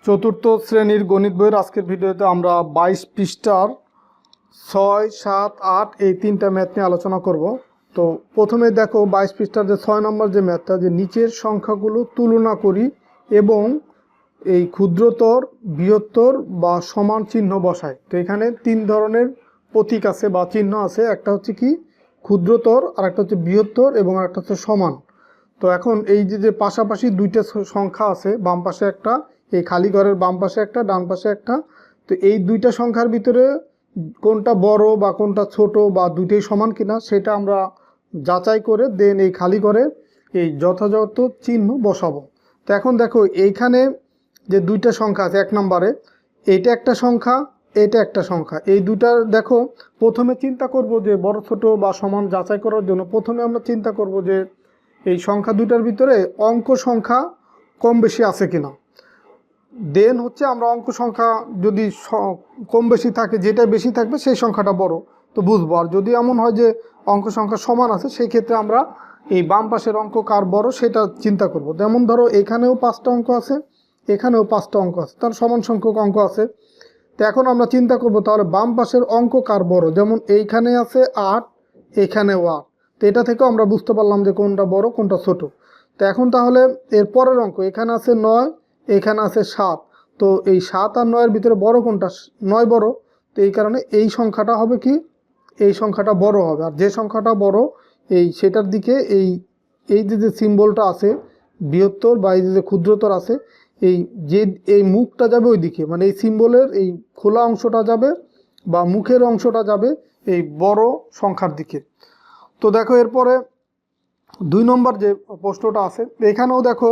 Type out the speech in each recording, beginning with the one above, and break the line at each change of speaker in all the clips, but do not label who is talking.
চতুর্থ শ্রেণীর গণিত বইয়ের আজকের ভিডিওতে আমরা 22 পৃষ্ঠার 6, 7, 8 এই তিনটা ম্যাথ নিয়ে আলোচনা করব। তো প্রথমে দেখো 22 পৃষ্ঠার যে 6 নম্বর যে ম্যাথটা, যে নিচের সংখ্যাগুলো তুলনা করি এবং এই ক্ষুদ্রতর, বৃহত্তর বা সমান চিহ্ন বসায়। তো এখানে তিন ধরনের প্রতীক আছে বা চিহ্ন আছে, একটা হচ্ছে কি ক্ষুদ্রতর, আর একটা হচ্ছে বৃহত্তর এবং আরেকটা হচ্ছে সমান। তো এখন এই যে পাশাপাশি দুইটা সংখ্যা আছে, বাম পাশে একটা, এই খালি ঘরের বাম পাশে একটা, ডান পাশে একটা। তো এই দুইটা সংখ্যার ভিতরে কোনটা বড় বা কোনটা ছোট বা দুইটাই সমান কিনা সেটা আমরা যাচাই করে দেন এই খালি ঘরে এই যথাযথ চিহ্ন বসাবো। তো এখন দেখো এইখানে যে দুইটা সংখ্যা আছে, এক নম্বরে এইটা একটা সংখ্যা, এটা একটা সংখ্যা। এই দুটার দেখো প্রথমে চিন্তা করব যে বড় ছোট বা সমান যাচাই করার জন্য প্রথমে আমরা চিন্তা করব যে এই সংখ্যা দুটার ভিতরে অঙ্ক সংখ্যা কম বেশি আছে কিনা। দেন হচ্ছে আমরা অঙ্ক সংখ্যা যদি কম বেশি থাকে, যেটা বেশি থাকবে সেই সংখ্যাটা বড় তো বুঝবো। আর যদি এমন হয় যে অঙ্ক সংখ্যা সমান আছে, সেই ক্ষেত্রে আমরা এই বাম পাশের অঙ্ক কার বড় সেটা চিন্তা করব। যেমন ধরো এখানেও 5টা অঙ্ক আছে, এখানেও 5টা অঙ্ক আছে, তার সমান সংখ্যক অঙ্ক আছে। তো এখন আমরা চিন্তা করব তাহলে বাম পাশের অঙ্ক কার বড়। যেমন এইখানে আছে 8, এখানেও 8। তো এটা থেকেও আমরা বুঝতে পারলাম যে কোনটা বড় কোনটা ছোট। তো এখন তাহলে এর পরের অঙ্ক, এখানে আছে 9, এখানে আছে 7। তো এই 7 আর 9-এর ভিতরে বড় কোনটা? 9 বড়। তো এই কারণে এই সংখ্যাটা হবে কি, এই সংখ্যাটা বড় হবে। আর যে সংখ্যাটা বড় এই সেটার দিকে এই এই যে সিম্বলটা আছে বৃহত্তর বা এই যে ক্ষুদ্রতর আছে, এই মুখটা যাবে ওই দিকে, মানে এই সিম্বলের এই খোলা অংশটা যাবে বা মুখের অংশটা যাবে এই বড় সংখ্যার দিকে। তো দেখো এরপরে 2 নম্বর যে প্রশ্নটা আছে, এখানেও দেখো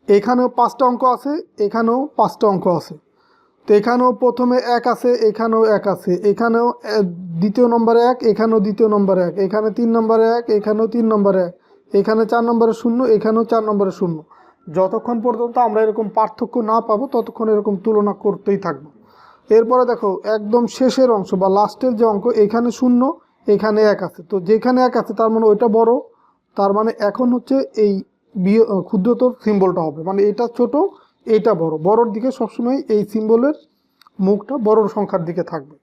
এখানেও 5টা অঙ্ক আছে, এখানেও 5টা অঙ্ক আছে। তো এখানেও প্রথমে 1 আছে, এখানেও 1 আছে, এখানেও দ্বিতীয় নম্বরে 1, এখানেও দ্বিতীয় নম্বরে 1, এখানে 3 নম্বরে 1, এখানেও 3 নম্বরে 1, এখানে 4 নম্বরে 0, এখানেও 4 নম্বরে 0। যতক্ষণ পর্যন্ত আমরা এরকম পার্থক্য না পাবো ততক্ষণ এরকম তুলনা করতেই থাকবো। এরপরে দেখো একদম শেষের অংশ বা লাস্টের যে অঙ্ক, এখানে 0, এখানে 1 আছে। তো যেখানে 1 আছে তার মানে ওইটা বড়, তার মানে এখন হচ্ছে এই ক্ষুদ্রতর সিম্বলটা হবে, মানে এটা ছোট এইটা বড়। বড়র দিকে সবসময় এই সিম্বলের মুখটা বড় সংখ্যার দিকে থাকবে।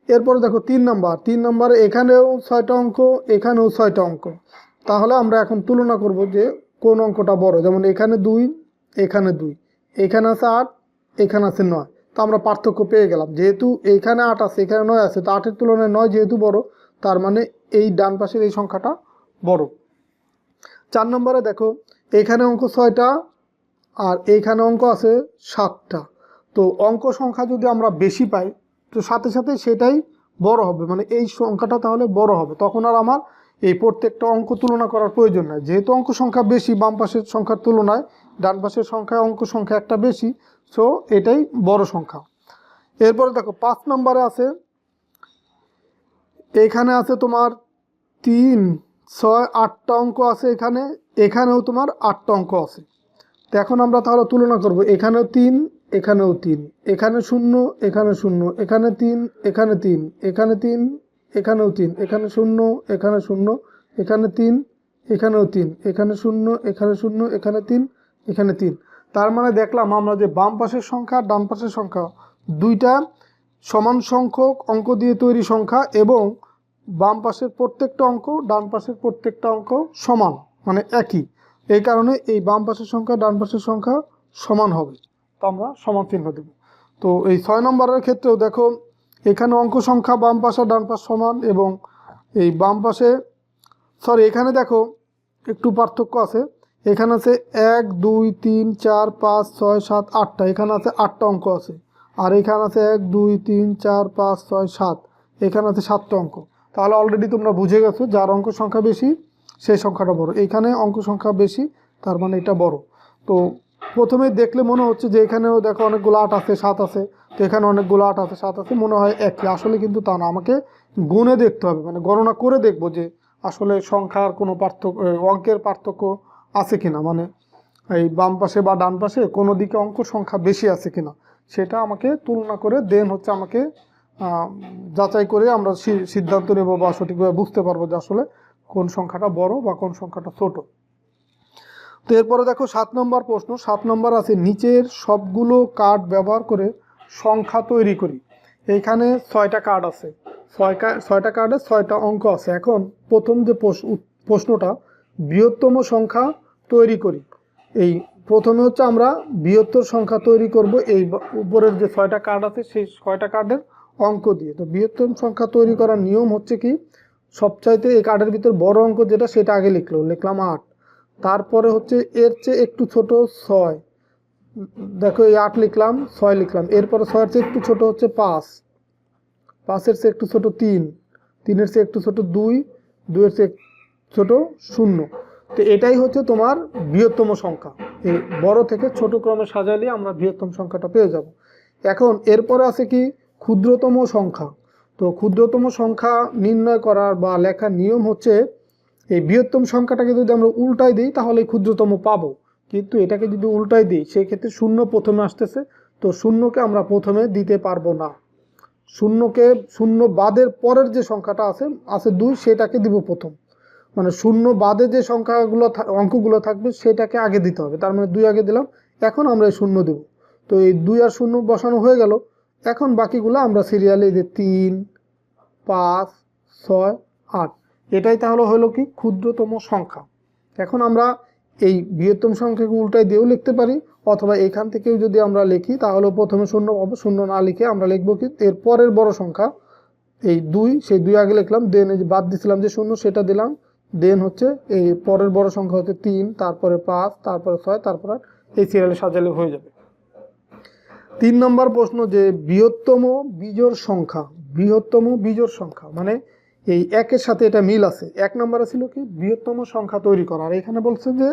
এরপরে দেখো 3 নম্বরে এখানেও 6টা অঙ্ক, এখানেও 6টা অঙ্ক। তাহলে আমরা এখন তুলনা করব যে কোন অঙ্কটা বড়। যেমন এখানে 2, এখানে 2, এখানে আছে 8, এখানে আছে 9। তো আমরা পার্থক্য পেয়ে গেলাম, যেহেতু এইখানে 8 আছে, এখানে 9 আছে, তো 8-এর তুলনায় 9 যেহেতু বড়, তার মানে এই ডান পাশের এই সংখ্যাটা বড়। 4 নম্বরে দেখো এখানে অঙ্ক 6টা আর এইখানে অঙ্ক আছে 7টা। তো অঙ্ক সংখ্যা যদি আমরা বেশি পাই তো সাথে সাথে সেটাই বড় হবে, মানে এই সংখ্যাটা তাহলে বড় হবে। তখন আর আমার এই প্রত্যেকটা অঙ্ক তুলনা করার প্রয়োজন নাই, যেহেতু অঙ্ক সংখ্যা বেশি বাম পাশের সংখ্যার তুলনায়, ডান পাশের অঙ্ক সংখ্যা একটা বেশি, সো এটাই বড় সংখ্যা। এরপরে দেখো 5 নম্বরে আছে, এখানে আছে তোমার 3, 6, 8টা অঙ্ক আছে, এখানেও তোমার 8টা অঙ্ক আছে। তো এখন আমরা তাহলে তুলনা করব, এখানেও 3, এখানেও 3, এখানে 0, এখানে 0, এখানে 3, এখানে 3, এখানে 3, এখানেও 3, এখানে 0, এখানে 0, এখানে 3, এখানেও 3, এখানে 0, এখানে 0, এখানে 3, এখানে 3। তার মানে দেখলাম আমরা যে বাম পাশের সংখ্যা ডান পাশের সংখ্যা দুইটা সমান সংখ্যক অঙ্ক দিয়ে তৈরি সংখ্যা, এবং বাম পাশের প্রত্যেকটা অঙ্ক ডান পাশের প্রত্যেকটা অঙ্ক সমান, মানে একই। এই কারণে এই বাম পাশের সংখ্যা ডান পাশের সংখ্যা সমান হবে, তো আমরা সমান চিহ্ন দেব। তো এই 6 নম্বরের ক্ষেত্রেও দেখো এখানে অঙ্ক সংখ্যা বাম পাশে ডান পাশ সমান, এবং এই বাম পাশে এখানে দেখো একটু পার্থক্য আছে। এখানে আছে 1, 2, 3, 4, 5, 6, 7, 8টা, এখানে আছে 8টা অঙ্ক আছে। আর এখানে আছে 1, 2, 3, 4, 5, 6, 7, এখানে আছে 7টা অঙ্ক। তাহলে অলরেডি তোমরা বুঝে গেছো যার অঙ্ক সংখ্যা বেশি সেই সংখ্যাটা বড়। এইখানে অঙ্ক সংখ্যা বেশি, তার মানে এটা বড়। তো প্রথমে দেখলে মনে হচ্ছে যে এখানেও দেখো অনেকগুলো 8 আছে, 7 আছে, তো এখানে অনেকগুলো 8 আছে, 7 আছে, মনে হয় একই। আসলে কিন্তু তা না, আমাকে গুণে দেখতে হবে, মানে গণনা করে দেখবো যে আসলে সংখ্যার কোনো পার্থক্য, অঙ্কের পার্থক্য আছে কিনা, মানে এই বাম পাশে বা ডান পাশে কোনো দিকে অঙ্ক সংখ্যা বেশি আছে কিনা সেটা আমাকে তুলনা করে দেন হচ্ছে আমাকে যাচাই করে আমরা সিদ্ধান্ত নেব বা সঠিকভাবে বুঝতে পারবো যে আসলে কোন সংখ্যাটা বড় বা কোন সংখ্যাটা ছোট। তো এরপরে দেখো 7 নম্বর প্রশ্ন। 7 নম্বর আছে নিচের সবগুলো কার্ড ব্যবহার করে সংখ্যা তৈরি করি। এইখানে 6টা কার্ড আছে, 6টা কার্ডে 6টা অঙ্ক আছে। এখন প্রথম যে প্রশ্নটা বৃহত্তম সংখ্যা তৈরি করি। এই প্রথমে হচ্ছে আমরা বৃহত্তর সংখ্যা তৈরি করব এই উপরের যে 6টা কার্ড আছে সেই 6টা কার্ডের অঙ্ক দিয়ে। তো বৃহত্তম সংখ্যা তৈরি করার নিয়ম হচ্ছে কি, সবচাইতে এই কার্ডের ভিতর বড় অঙ্ক যেটা সেটা আগে লিখলাম 8, তারপরে হচ্ছে এর চেয়ে একটু ছোট 6, দেখো এই 8 লিখলাম, 6 লিখলাম। এরপরে 6-এর চেয়ে একটু ছোট হচ্ছে 5, 5-এর চেয়ে একটু ছোট 3, 3-এর চেয়ে একটু ছোট 2, 2-এর চেয়ে ছোট 0। তো এটাই হচ্ছে তোমার বৃহত্তম সংখ্যা। এই বড় থেকে ছোট ক্রমে সাজাইলে আমরা বৃহত্তম সংখ্যাটা পেয়ে যাব। এখন এরপরে আছে কি ক্ষুদ্রতম সংখ্যা। তো ক্ষুদ্রতম সংখ্যা নির্ণয় করার বা লেখার নিয়ম হচ্ছে এই বৃহত্তম সংখ্যাটাকে যদি আমরা উল্টাই দিই তাহলে ক্ষুদ্রতম পাবো, কিন্তু এটাকে যদি উল্টাই দিই সেই ক্ষেত্রে 0 প্রথমে আসতেছে, তো 0কে আমরা প্রথমে দিতে পারবো না। 0 বাদের পরের যে সংখ্যাটা আছে 2, সেটাকে দিব প্রথম। মানে 0 বাদে যে সংখ্যাগুলো অঙ্কগুলো থাকবে সেটাকে আগে দিতে হবে। তার মানে 2 আগে দিলাম, এখন আমরা এই 0 দেব। তো এই 2 আর 0 বসানো হয়ে গেল। এখন বাকিগুলো আমরা সিরিয়ালে এই যে 3, 5, 6, 8, এটাই তাহলে হলো কি ক্ষুদ্রতম সংখ্যা। এখন আমরা এই বৃহত্তম সংখ্যাকে উল্টায় দিয়েও লিখতে পারি, অথবা এখান থেকেও যদি আমরা লিখি তাহলে প্রথমে 0 পাবো, 0 না লিখে আমরা লিখবো কি এর পরের বড় সংখ্যা এই 2, সেই 2 আগে লিখলাম, দেন এই যে বাদ দিছিলাম যে 0 সেটা দিলাম, দেন হচ্ছে এই পরের বড় সংখ্যা হচ্ছে 3, তারপরে 5, তারপরে 6, তারপরে এই সিরিয়ালে সাজালে হয়ে যাবে। 3 নম্বর প্রশ্ন যে বৃহত্তম বিজোড় সংখ্যা। বৃহত্তম বিজোড় সংখ্যা মানে এই 1-এর সাথে এটা মিল আছে। 1 নম্বরে ছিল কি বৃহত্তম সংখ্যা তৈরি করা, আর এখানে বলছে যে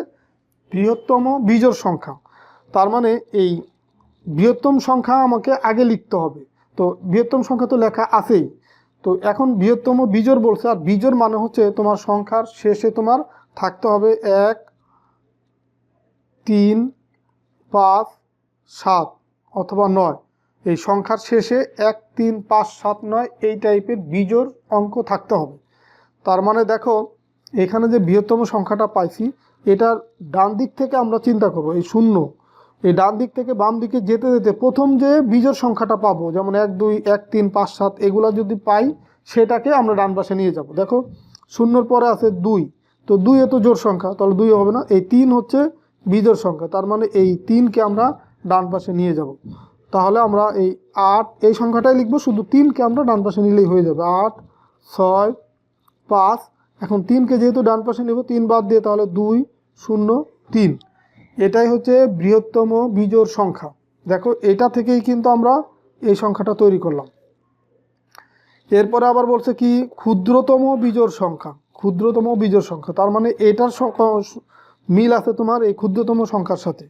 বৃহত্তম বিজোড় সংখ্যা। তার মানে এই বৃহত্তম সংখ্যা আমাকে আগে লিখতে হবে। তো বৃহত্তম সংখ্যা তো লেখা আছেই, তো এখন বৃহত্তম বিজোড় বলছে, আর বিজোড় মানে হচ্ছে তোমার সংখ্যার শেষে তোমার থাকতে হবে 1, 3, 5, 7 অথবা 9। এই সংখ্যার শেষে 1, 3, 5, 7, 9 এই টাইপের বিজোড় অঙ্ক থাকতে হবে। তার মানে দেখো এখানে যে বৃহত্তম সংখ্যাটা পাইছি এটার ডান দিক থেকে আমরা চিন্তা করব, এই 0 এই ডান দিক থেকে বাম দিকে যেতে যেতে প্রথম যে বিজোড় সংখ্যাটা পাবো, যেমন 1, 2, 1, 3, 5, 7 এগুলা যদি পাই সেটাকে আমরা ডান পাশে নিয়ে যাব। দেখো 0-র পরে আছে 2, তো 2 এ তো জোড় সংখ্যা, তাহলে 2 হবে না। এই 3 হচ্ছে বিজোড় সংখ্যা, তার মানে এই 3কে আমরা ডান পাশে নিয়ে যাব। তাহলে আমরা এই 8 এই সংখ্যাটাই লিখবো, শুধু 3কে আমরা ডান পাশে নিলেই হয়ে যাবে। 8, 6, 5, এখন 3কে যেহেতু ডান পাশে নেব, 3 বাদ দিয়ে তাহলে 2, 0, 3। এটাই হচ্ছে বৃহত্তম বিজোড় সংখ্যা। দেখো এটা থেকেই কিন্তু আমরা এই সংখ্যাটা তৈরি করলাম। এরপরে আবার বলছে কি ক্ষুদ্রতম বিজোড় সংখ্যা। ক্ষুদ্রতম বিজোড় সংখ্যা তার মানে এটার মিল আছে তোমার এই ক্ষুদ্রতম সংখ্যার সাথে।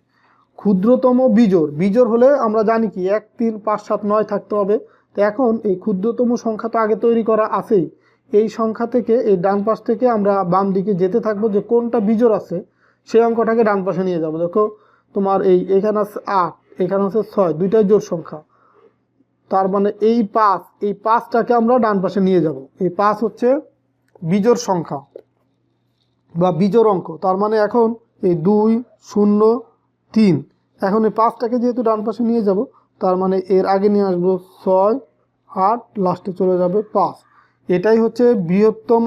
ক্ষুদ্রতম বিজোড়, বিজোড় হলে আমরা জানি কি 1, 3, 5, 7, 9 থাকতে হবে। তো এখন এই ক্ষুদ্রতম সংখ্যা তো আগে তৈরি করা আছেই, এই সংখ্যা থেকে এই ডান পাশ থেকে আমরা বাম দিকে যেতে থাকবো, যে কোনটা বিজোড় আছে সেই অঙ্কটাকে ডান পাশে নিয়ে যাব। দেখো তোমার এখানে আছে 8, এখানে আছে 6, দুইটাই জোড় সংখ্যা। তার মানে এই 5, এই 5টাকে আমরা ডান পাশে নিয়ে যাব। এই 5 হচ্ছে বিজোড় সংখ্যা বা বিজোড় অঙ্ক। তার মানে এখন এই 2, 0, 3, এখন এই 5টাকে যেহেতু ডান পাশে নিয়ে যাব, তার মানে এর আগে নিয়ে আসবো 6, 8, লাস্টে চলে যাবে 5। এটাই হচ্ছে বৃহত্তম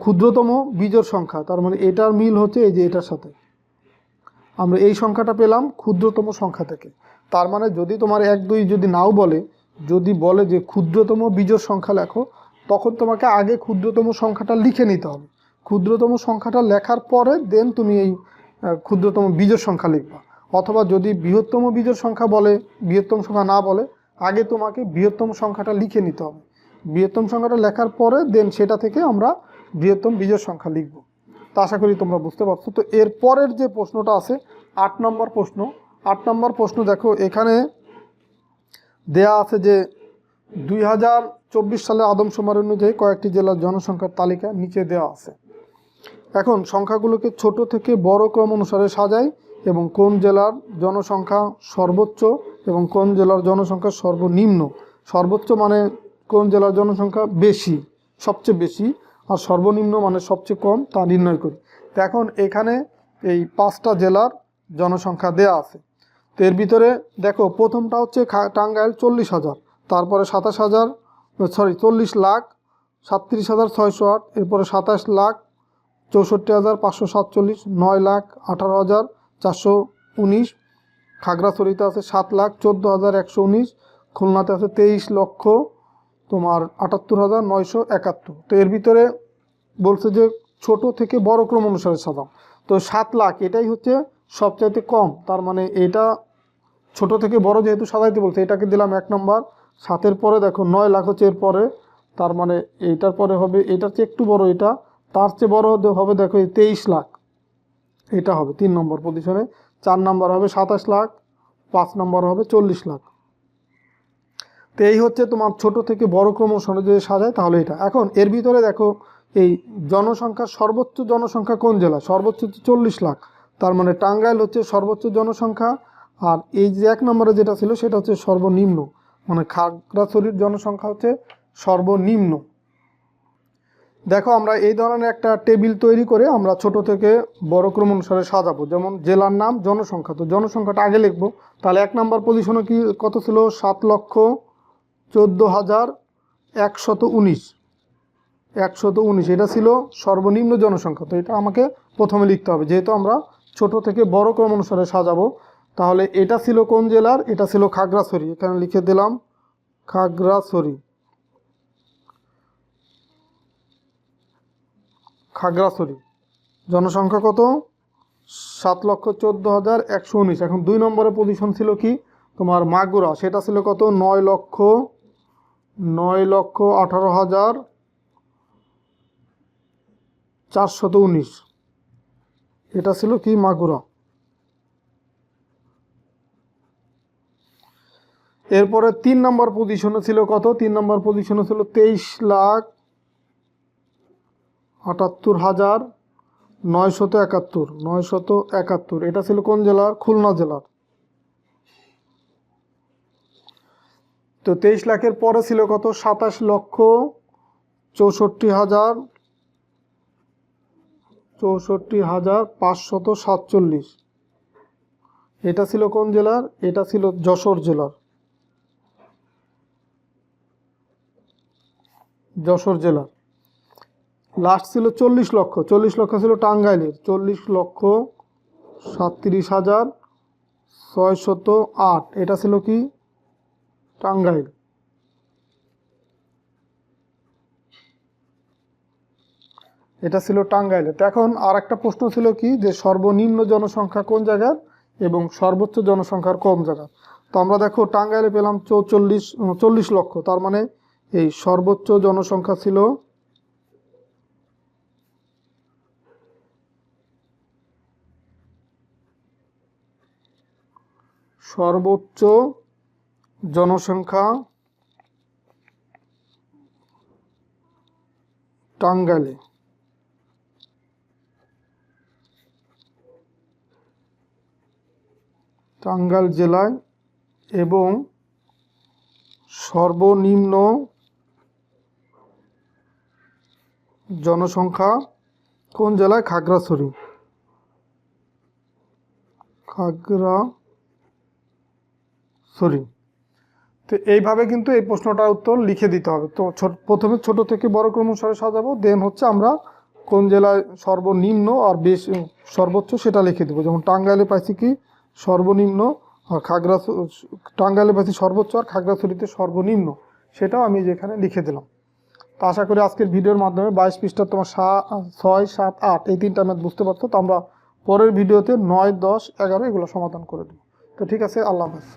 ক্ষুদ্রতম বিজোড় সংখ্যা। তার মানে এটার মিল হচ্ছে এই যে এটার সাথে, আমরা এই সংখ্যাটা পেলাম ক্ষুদ্রতম সংখ্যা থেকে। তার মানে যদি তোমার 1, 2 যদি নাও বলে, যদি বলে যে ক্ষুদ্রতম বিজোড় সংখ্যা লেখো, তখন তোমাকে আগে ক্ষুদ্রতম সংখ্যাটা লিখে নিতে হবে। ক্ষুদ্রতম সংখ্যাটা লেখার পরে দেন তুমি এই ক্ষুদ্রতম বিজোড় সংখ্যা লিখবা। অথবা যদি বৃহত্তম বিজোড় সংখ্যা বলে, বৃহত্তম সংখ্যা না বলে, আগে তোমাকে বৃহত্তম সংখ্যাটা লিখে নিতে হবে। বৃহত্তম সংখ্যাটা লেখার পরে দেন সেটা থেকে আমরা বৃহত্তম বিজোড় সংখ্যা লিখব। তা আশা করি তোমরা বুঝতে পারছো। তো এর পরের যে প্রশ্নটা আছে 8 নম্বর প্রশ্ন। 8 নম্বর প্রশ্ন দেখো এখানে দেয়া আছে যে 2024 সালের আদমশুমারি অনুযায়ী কয়েকটি জেলার জনসংখ্যার তালিকা নিচে দেওয়া আছে। এখন সংখ্যাগুলোকে ছোট থেকে বড় ক্রম অনুসারে সাজাই এবং কোন জেলার জনসংখ্যা সর্বোচ্চ এবং কোন জেলার জনসংখ্যা সর্বনিম্ন। সর্বোচ্চ মানে কোন জেলার জনসংখ্যা বেশি, সবচেয়ে বেশি, আর সর্বনিম্ন মানে সবচেয়ে কম, তা নির্ণয় করি। তো এখন এখানে এই 5টা জেলার জনসংখ্যা দেয়া আছে। তো এর ভিতরে দেখো প্রথমটা হচ্ছে টাঙ্গাইল 40,000, তারপরে 40,37,608, এরপরে 27,64,547, 9,18,419, খাগড়াছড়িতে আছে 7,14,119, খুলনাতে আছে 23,00,000 তোমার 78,971। তো এর ভিতরে বলছে যে ছোট থেকে বড় ক্রম অনুসারে সাজাও। তো 7 লাখ এটাই হচ্ছে সবচাইতে কম, তার মানে এটা ছোট থেকে বড় যেহেতু সাজাইতে বলছে এটাকে দিলাম 1 নম্বর। 7-এর পরে দেখো 9 লাখ হচ্ছে এর পরে, তার মানে এইটার পরে হবে এটার চেয়ে একটু বড়, এটা তার চেয়ে বড় হবে দেখো এই 23 লাখ, এটা হবে 3 নম্বর পজিশনে। 4 নম্বর হবে 27 লাখ, 5 নম্বর হবে 40 লাখ। তো এই হচ্ছে তোমার ছোট থেকে বড় ক্রম অনুসারে যদি সাজায় তাহলে এটা। এখন এর ভিতরে দেখো এই জনসংখ্যা সর্বোচ্চ জনসংখ্যা কোন জেলা, সর্বোচ্চ হচ্ছে 40 লাখ, তার মানে টাঙ্গাইল হচ্ছে সর্বোচ্চ জনসংখ্যা। আর এই যে 1 নম্বরে যেটা ছিল সেটা হচ্ছে সর্বনিম্ন, মানে খাগড়াছড়ির জনসংখ্যা হচ্ছে সর্বনিম্ন। দেখো আমরা এই ধরনের একটা টেবিল তৈরি করে আমরা ছোট থেকে বড় ক্রম অনুসারে সাজাবো। যেমন জেলার নাম, জনসংখ্যা, তো জনসংখ্যাটা আগে লিখবো। তাহলে 1 নম্বর পজিশনে কি কত ছিল, 7,14,119, 119 এটা ছিল সর্বনিম্ন জনসংখ্যা। তো এটা আমাকে প্রথমে লিখতে হবে যেহেতু আমরা ছোট থেকে বড় ক্রম অনুসারে সাজাবো। তাহলে এটা ছিল কোন জেলার, এটা ছিল খাগড়াছড়ি, এখানে লিখে দিলাম খাগড়াছড়ি। খাগড়াছড়ি জনসংখ্যা কত, 7,14,119। এখন 2 নম্বরের পজিশন ছিল কি তোমার মাগুরা, সেটা ছিল কত, 9,18,419, এটা ছিল কি মাগুরা। এরপরে 3 নম্বর পজিশনে ছিল কত, 3 নম্বর পজিশনে ছিল 23,78,971, এটা ছিল কোন জেলার, খুলনা জেলার। তো 23 লাখের পরে ছিল কত, 27,64,547, এটা ছিল কোন জেলার, এটা ছিল যশোর জেলার, যশোর জেলার। লাস্ট ছিল 40 লক্ষ, 40 লক্ষ ছিল টাঙ্গাইলের, 40,37,608, এটা ছিল কি টাঙ্গাইল। এটা ছিল টাঙ্গাইলে। তো এখন আর একটা প্রশ্ন ছিল কি যে সর্বনিম্ন জনসংখ্যা কোন জায়গার এবং সর্বোচ্চ জনসংখ্যার কোন জায়গা। তো আমরা দেখো টাঙ্গাইলে পেলাম 40 লক্ষ, তার মানে এই সর্বোচ্চ জনসংখ্যা ছিল সর্বোচ্চ জনসংখ্যা টাঙ্গাইলে, টাঙ্গাইল জেলায়, এবং সর্বনিম্ন জনসংখ্যা কোন জেলায়, খাগড়াছড়ি, খাগড়াছড়ি। তো এইভাবে কিন্তু এই প্রশ্নটার উত্তর লিখে দিতে হবে। তো প্রথমে ছোট থেকে বড় ক্রম অনুসারে সাজাবো, দেন হচ্ছে আমরা কোন জেলায় সর্বনিম্ন আর সর্বোচ্চ সেটা লিখে দেবো। যেমন টাঙ্গাইলে পাইছি কি সর্বনিম্ন, আর টাঙ্গাইলে পাইছি সর্বোচ্চ, আর খাগড়াছড়িতে সর্বনিম্ন, সেটাও আমি যেখানে লিখে দিলাম। তো আশা করি আজকের ভিডিওর মাধ্যমে 22 পৃষ্ঠার তোমার 6, 7, 8 এই 3টা ম্যাথ বুঝতে পারছো। তো আমরা পরের ভিডিওতে 9, 10, 11 এগুলো সমাধান করে দেবো। তো ঠিক আছে, আল্লাহ হাফেজ।